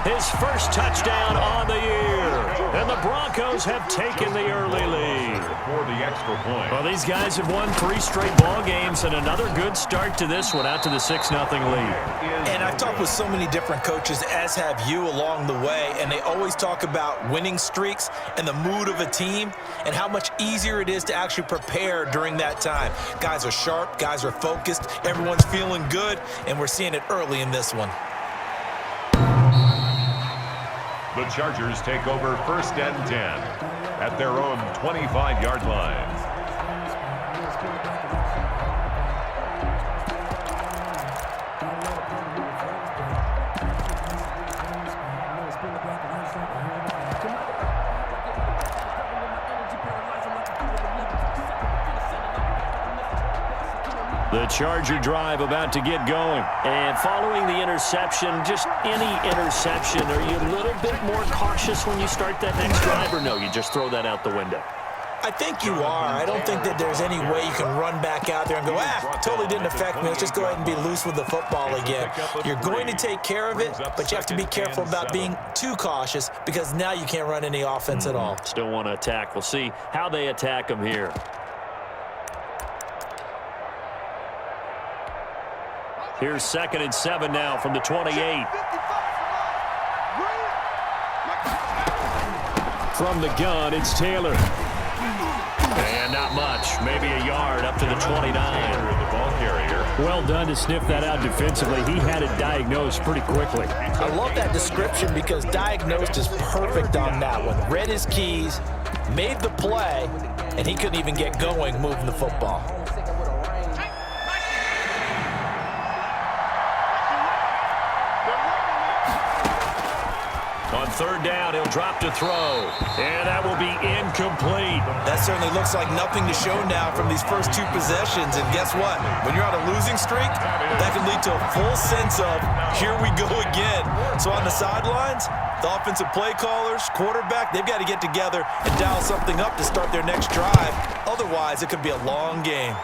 his first touchdown on the year. And the Broncos have taken the early lead. For the extra point. Well, these guys have won 3 straight ball games, and another good start to this one, out to the 6-0 lead. And I've talked with so many different coaches, as have you, along the way, and they always talk about winning streaks and the mood of a team and how much easier it is to actually prepare during that time. Guys are sharp, guys are focused, everyone's feeling good, and we're seeing it early in this one. The Chargers take over 1st and 10 at their own 25-yard line. The Charger drive about to get going. And following the interception, just any interception, are you a little bit more cautious when you start that next drive, or no, you just throw that out the window? I think you are. I don't think that there's any way you can run back out there and go, totally didn't affect me. Let's just go ahead and be loose with the football again. You're going to take care of it, but you have to be careful about being too cautious because now you can't run any offense at all. Still want to attack. We'll see how they attack them here. Here's 2nd and 7 now from the 28. From the gun, it's Taylor. And not much. Maybe a yard up to the 29. The ball carrier. Well done to sniff that out defensively. He had it diagnosed pretty quickly. I love that description because diagnosed is perfect on that one. Read his keys, made the play, and he couldn't even get going moving the football. On 3rd down, he'll drop to throw. And that will be incomplete. That certainly looks like nothing to show now from these first 2 possessions. And guess what? When you're on a losing streak, that can lead to a full sense of, here we go again. So on the sidelines, the offensive play callers, quarterback, they've got to get together and dial something up to start their next drive. Otherwise, it could be a long game.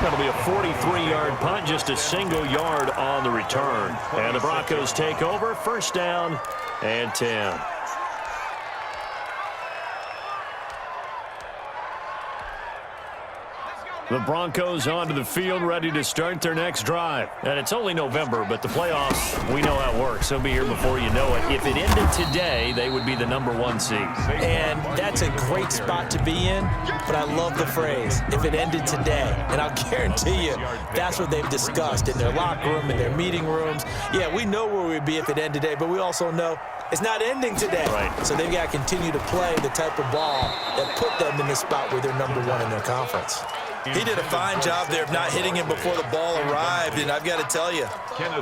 That'll be a 43-yard punt, just a single yard on the return. And the Broncos take over, 1st down and 10. The Broncos onto the field, ready to start their next drive. And it's only November, but the playoffs, we know how it works. They'll be here before you know it. If it ended today, they would be the #1 seed. And that's a great spot to be in, but I love the phrase, if it ended today. And I'll guarantee you, that's what they've discussed in their locker room, in their meeting rooms. Yeah, we know where we'd be if it ended today, but we also know it's not ending today. Right. So they've got to continue to play the type of ball that put them in the spot where they're #1 in their conference. He did a fine job there of not hitting him before the ball arrived, and I've got to tell you,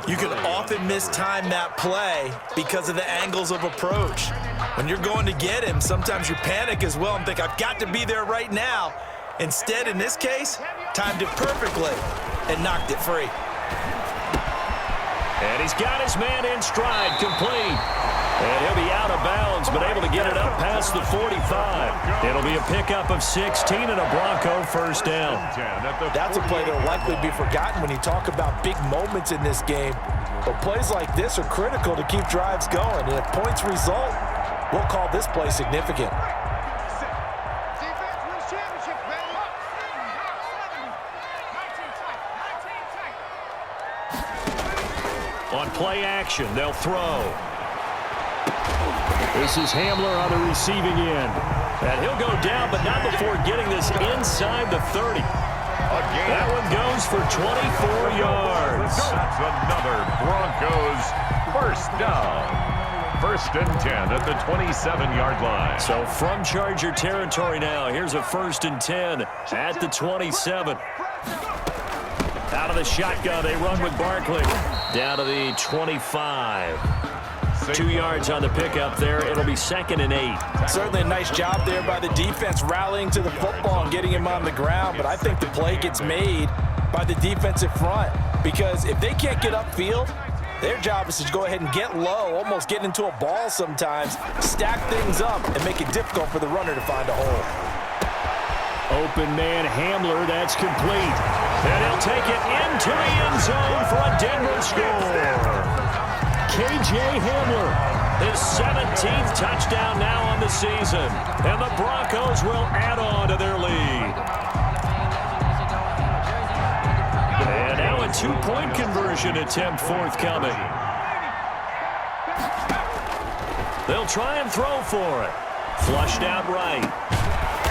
you can often mistime that play because of the angles of approach. When you're going to get him, sometimes you panic as well and think, I've got to be there right now. Instead, in this case, timed it perfectly and knocked it free. And he's got his man in stride, complete. And he'll be out of bounds, but able to get it up past the 45. It'll be a pickup of 16 and a Bronco 1st down. That's a play that will likely be forgotten when you talk about big moments in this game. But plays like this are critical to keep drives going. And if points result, we'll call this play significant. On play action, they'll throw. This is Hamler on the receiving end. And he'll go down, but not before getting this inside the 30. That one goes for 24 yards. That's another Broncos 1st down. 1st and 10 at the 27-yard line. So from Charger territory now, here's a 1st and 10 at the 27. Out of the shotgun, they run with Barkley. Down to the 25. 2 yards on the pickup there. It'll be 2nd and 8. Certainly a nice job there by the defense rallying to the football and getting him on the ground. But I think the play gets made by the defensive front because if they can't get upfield, their job is to go ahead and get low, almost get into a ball sometimes, stack things up, and make it difficult for the runner to find a hole. Open man Hamler, that's complete. And he'll take it into the end zone for a Denver score. K.J. Hamler, his 17th touchdown now on the season. And the Broncos will add on to their lead. And now a two-point conversion attempt forthcoming. They'll try and throw for it. Flushed out right.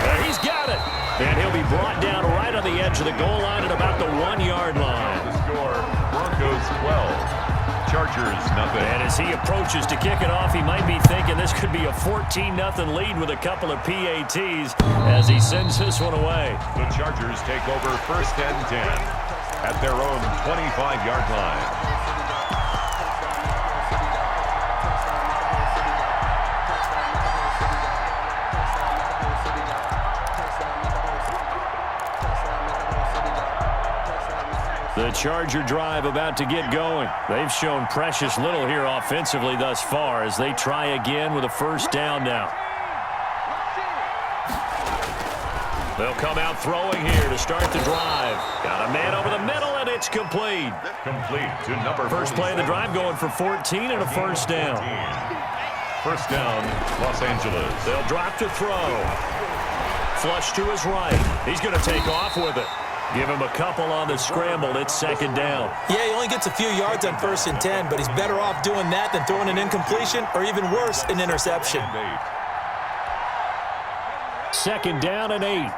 And he's got it. And he'll be brought down right on the edge of the goal line at about the 1-yard line. The score, Broncos 12, Chargers nothing. And as he approaches to kick it off, he might be thinking this could be a 14-0 lead with a couple of PATs as he sends this one away. The Chargers take over 1st and 10 at their own 25-yard line. The Charger drive about to get going. They've shown precious little here offensively thus far as they try again with a first down now. They'll come out throwing here to start the drive. Got a man over the middle, and it's complete. Complete to number 47. First play of the drive going for 14 and a first down. First down, Los Angeles. They'll drop to throw. Flush to his right. He's going to take off with it. Give him a couple on the scramble. It's second down. Yeah, he only gets a few yards on 1st and 10, but he's better off doing that than throwing an incompletion or even worse, an interception. Second down and 8.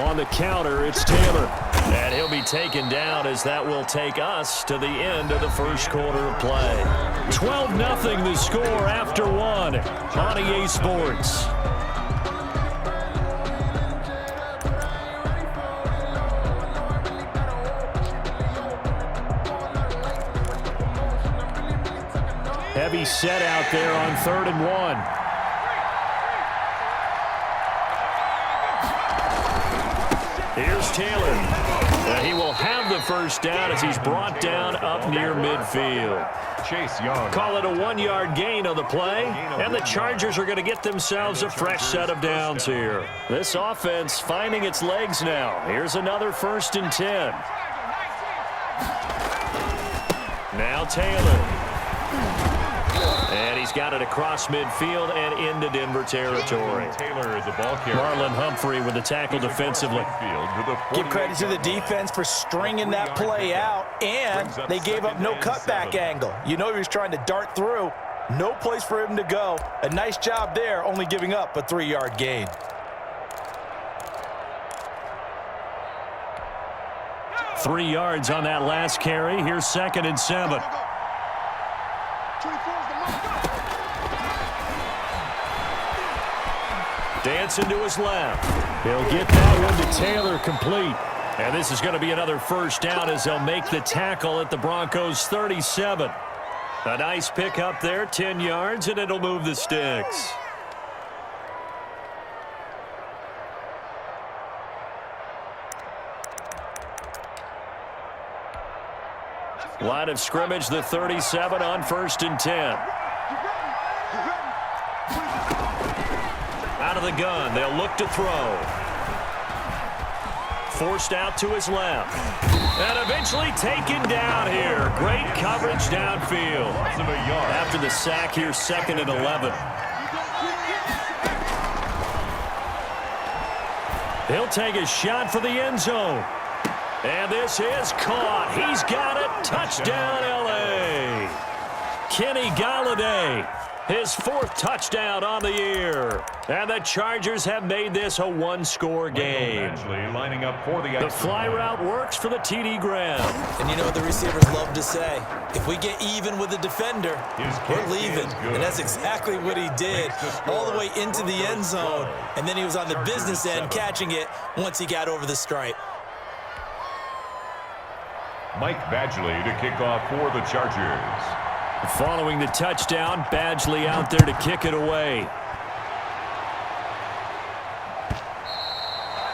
On the counter, it's Taylor. And he'll be taken down as that will take us to the end of the first quarter of play. 12-0 the score after one on EA Sports. Heavy set out there on 3rd and 1. Here's Taylor. He will have the first down as he's brought down up near midfield. Chase Young. Call it a 1-yard gain on the play, and the Chargers are going to get themselves a fresh set of downs here. This offense finding its legs now. Here's another 1st and 10. Now Taylor. And he's got it across midfield and into Denver territory. Taylor is a ball carrier. Marlon Humphrey with the tackle defensively. Give credit to the defense for stringing that play out, and they gave up no cutback angle. You know he was trying to dart through. No place for him to go. A nice job there, only giving up a 3-yard gain. Three yards on that last carry. Here's 2nd and 7. Dancing to his left. He'll get that one to Taylor complete. And this is going to be another first down as they'll make the tackle at the Broncos 37. A nice pick up there, 10 yards, and it'll move the sticks. Line of scrimmage, the 37 on 1st and 10. Out of the gun, they'll look to throw. Forced out to his left. And eventually taken down here. Great coverage downfield. After the sack here, 2nd and 11. He'll take a shot for the end zone. And this is caught. He's got it. Touchdown, L.A. Kenny Galladay, his 4th touchdown on the year. And the Chargers have made this a one-score game. Lining up for the fly route works for the TD Graham. And you know what the receivers love to say? If we get even with the defender, we're leaving. And that's exactly what he did, all the way into the end zone. And then he was on the business end catching it once he got over the stripe. Mike Badgley to kick off for the Chargers. Following the touchdown, Badgley out there to kick it away.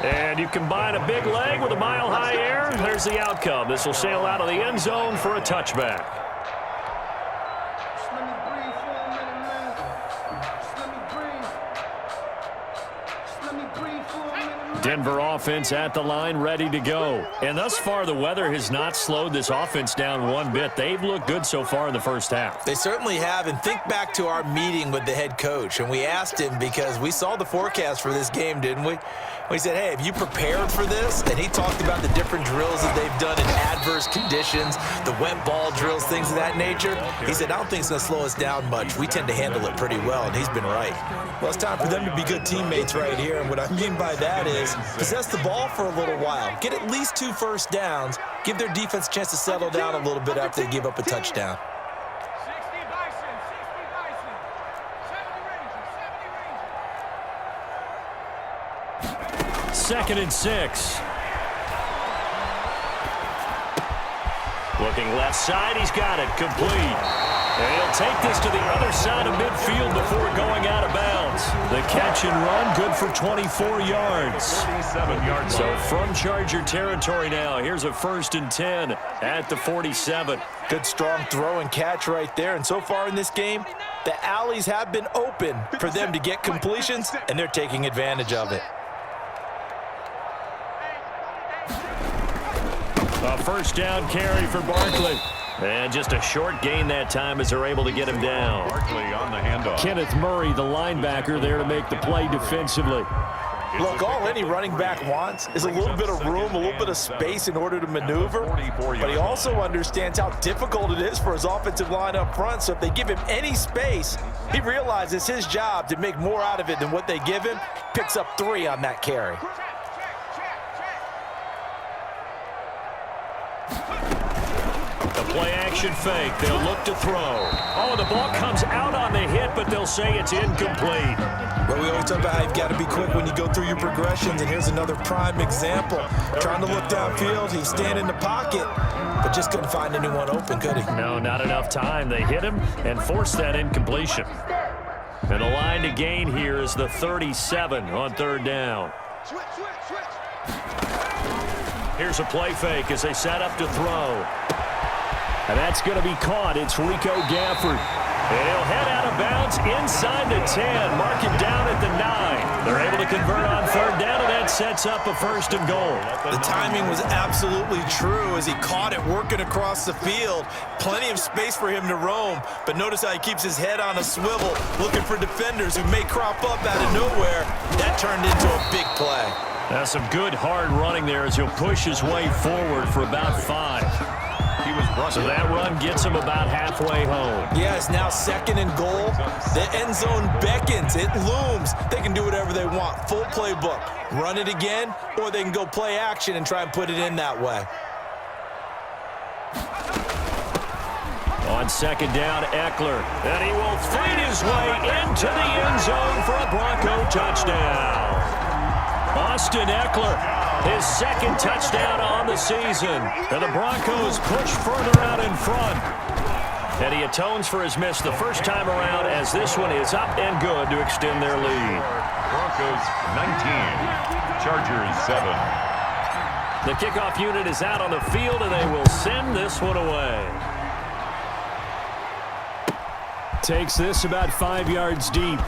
And you combine a big leg with a mile-high air, there's the outcome. This will sail out of the end zone for a touchback. Denver offense at the line, ready to go. And thus far, the weather has not slowed this offense down one bit. They've looked good so far in the first half. They certainly have. And think back to our meeting with the head coach. And we asked him, because we saw the forecast for this game, didn't we? We said, hey, have you prepared for this? And he talked about the different drills that they've done in adverse conditions, the wet ball drills, things of that nature. He said, I don't think it's going to slow us down much. We tend to handle it pretty well, and he's been right. Well, it's time for them to be good teammates right here. And what I mean by that is possess the ball for a little while, get at least 2 first downs, give their defense a chance to settle down a little bit after they give up a touchdown. 2nd and 6. Looking left side, he's got it, complete. And he'll take this to the other side of midfield before going out of bounds. The catch and run, good for 24 yards. 47 yards. So from Charger territory now, here's a 1st and 10 at the 47. Good strong throw and catch right there. And so far in this game, the alleys have been open for them to get completions, and they're taking advantage of it. A 1st down carry for Barkley. And just a short gain that time as they're able to get him down. Barkley on the handoff. Kenneth Murray, the linebacker, there to make the play defensively. Look, all any running back wants is a little bit of room, a little bit of space in order to maneuver. But he also understands how difficult it is for his offensive line up front. So if they give him any space, he realizes his job to make more out of it than what they give him. Picks up 3 on that carry. Play action fake. They'll look to throw. Oh, the ball comes out on the hit, but they'll say it's incomplete. Well, we always talk about how you've got to be quick when you go through your progressions, and here's another prime example. Trying to look downfield, he's standing in the pocket, but just couldn't find anyone open, could he? No, not enough time. They hit him and forced that incompletion. And the line to gain here is the 37 on 3rd down. Here's a play fake as they set up to throw. And that's going to be caught. It's Rico Gafford. And he'll head out of bounds inside the 10. Mark it down at the 9. They're able to convert on 3rd down, and that sets up a 1st and goal. The timing was absolutely true as he caught it working across the field. Plenty of space for him to roam. But notice how he keeps his head on a swivel, looking for defenders who may crop up out of nowhere. That turned into a big play. That's some good hard running there as he'll push his way forward for about 5. So that run gets him about halfway home. Yeah, it's now 2nd and goal. The end zone beckons. It looms. They can do whatever they want. Full playbook. Run it again, or they can go play action and try and put it in that way. On 2nd down, Eckler. And he will feed his way into the end zone for a Bronco touchdown. Austin Eckler, his 2nd touchdown on the season. And the Broncos push further out in front. And he atones for his miss the first time around as this one is up and good to extend their lead. Broncos 19, Chargers 7. The kickoff unit is out on the field, and they will send this one away. Takes this about 5 yards deep.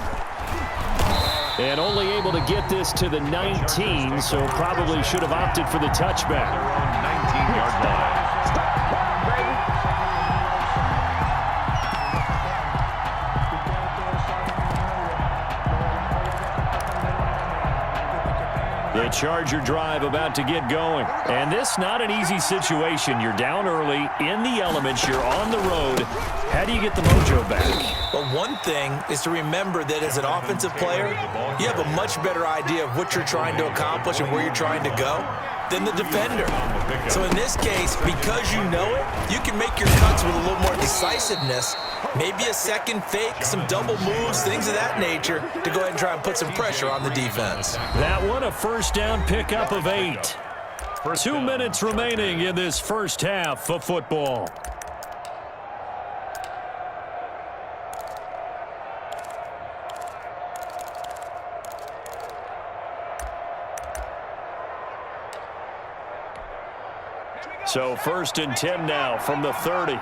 And only able to get this to the 19, so probably should have opted for the touchback. 19-yard line. The Charger drive about to get going. And this not an easy situation. You're down early, in the elements, you're on the road. How do you get the mojo back? Well, one thing is to remember that as an offensive player, you have a much better idea of what you're trying to accomplish and where you're trying to go than the defender. So in this case, because you know it, you can make your cuts with a little more decisiveness. Maybe a second fake, some double moves, things of that nature to go ahead and try and put some pressure on the defense. That one a 1st down pickup of 8. 2 minutes remaining in this first half of football. So 1st and 10 now from the 30.